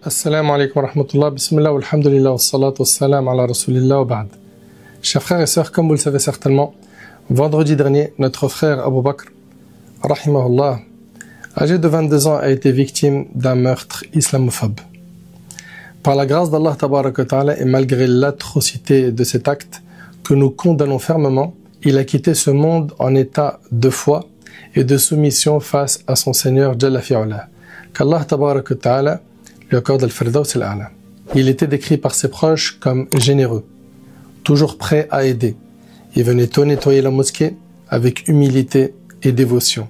Assalamu alaikum wa rahmatullah, bismillah wa alhamdulillah wa salatu wa salam ala rasulillah wa ba'd. Chers frères et sœurs, comme vous le savez certainement, vendredi dernier, notre frère Abu Bakr, rahimahullah, âgé de 22 ans, a été victime d'un meurtre islamophobe. Par la grâce d'Allah tabaraka wa ta'ala et malgré l'atrocité de cet acte que nous condamnons fermement, il a quitté ce monde en état de foi et de soumission face à son Seigneur Jalla fi'ala. Qu'Allah tabaraka wa ta'ala lui accorde al-Firdaws al-A'la. Il était décrit par ses proches comme généreux, toujours prêt à aider. Il venait tôt nettoyer la mosquée avec humilité et dévotion.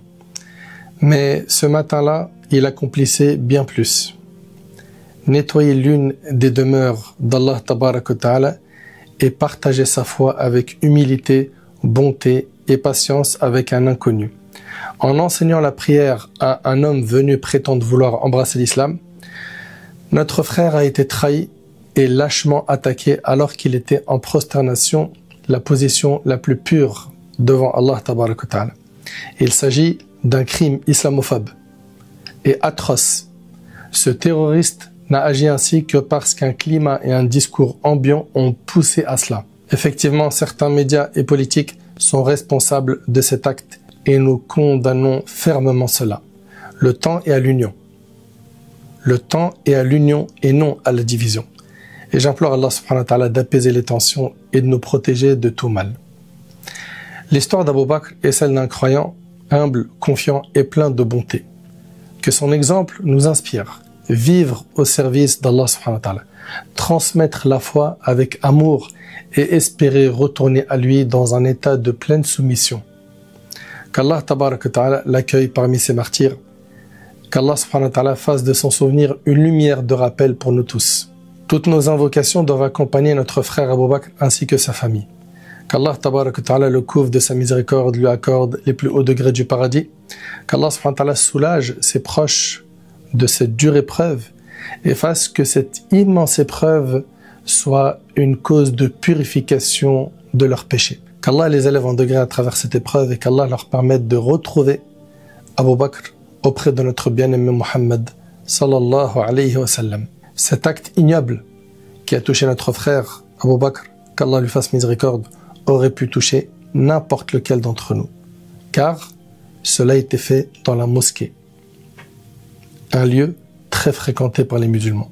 Mais ce matin-là, il accomplissait bien plus. Nettoyer l'une des demeures d'Allah tabaraka wa ta'ala et partager sa foi avec humilité, bonté et patience avec un inconnu. En enseignant la prière à un homme venu prétendre vouloir embrasser l'islam, notre frère a été trahi et lâchement attaqué alors qu'il était en prosternation, la position la plus pure devant Allah tabaraka wa ta'ala. Il s'agit d'un crime islamophobe et atroce. Ce terroriste n'a agi ainsi que parce qu'un climat et un discours ambiant ont poussé à cela. Effectivement, certains médias et politiques sont responsables de cet acte et nous condamnons fermement cela. Le temps est à l'union. Le temps est à l'union et non à la division. Et j'implore Allah subhanahu wa ta'ala d'apaiser les tensions et de nous protéger de tout mal. L'histoire d'Abu Bakr est celle d'un croyant humble, confiant et plein de bonté. Que son exemple nous inspire. Vivre au service d'Allah subhanahu wa ta'ala. Transmettre la foi avec amour et espérer retourner à lui dans un état de pleine soumission. Qu'Allah tabaraka wa ta'ala l'accueille parmi ses martyrs. Qu'Allah subhanahu wa ta'ala fasse de son souvenir une lumière de rappel pour nous tous. Toutes nos invocations doivent accompagner notre frère Abu Bakr ainsi que sa famille. Qu'Allah tabaraka wa ta'ala le couvre de sa miséricorde, lui accorde les plus hauts degrés du paradis. Qu'Allah subhanahu wa ta'ala soulage ses proches de cette dure épreuve et fasse que cette immense épreuve soit une cause de purification de leurs péchés. Qu'Allah les élève en degré à travers cette épreuve et qu'Allah leur permette de retrouver Abu Bakr auprès de notre bien-aimé Muhammad sallallahu alayhi wa sallam. Cet acte ignoble qui a touché notre frère Abu Bakr, qu'Allah lui fasse miséricorde, aurait pu toucher n'importe lequel d'entre nous. Car cela a été fait dans la mosquée, un lieu très fréquenté par les musulmans.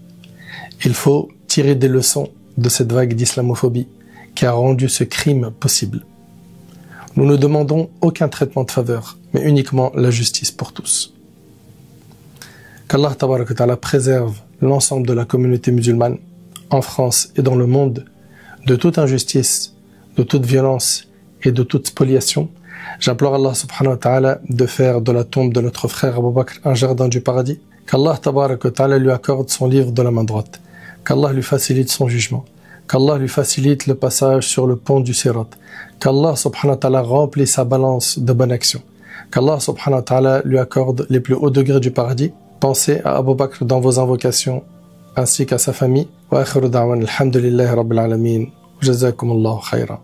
Il faut tirer des leçons de cette vague d'islamophobie qui a rendu ce crime possible. Nous ne demandons aucun traitement de faveur, mais uniquement la justice pour tous. Qu'Allah tabaraka wa ta'ala préserve l'ensemble de la communauté musulmane, en France et dans le monde, de toute injustice, de toute violence et de toute spoliation. J'implore Allah subhanahu wa ta'ala de faire de la tombe de notre frère Abu Bakr un jardin du paradis. Qu'Allah tabaraka wa ta'ala lui accorde son livre de la main droite. Qu'Allah lui facilite son jugement. Qu'Allah lui facilite le passage sur le pont du Sirat. Qu'Allah subhanahu wa ta'ala remplisse sa balance de bonnes actions. Qu'Allah subhanahu wa ta'ala lui accorde les plus hauts degrés du paradis. Pensez à Abu Bakr dans vos invocations ainsi qu'à sa famille. Wa akhiru da'wan alhamdulillahi rabbil alamin. Jazakumullahu khayran.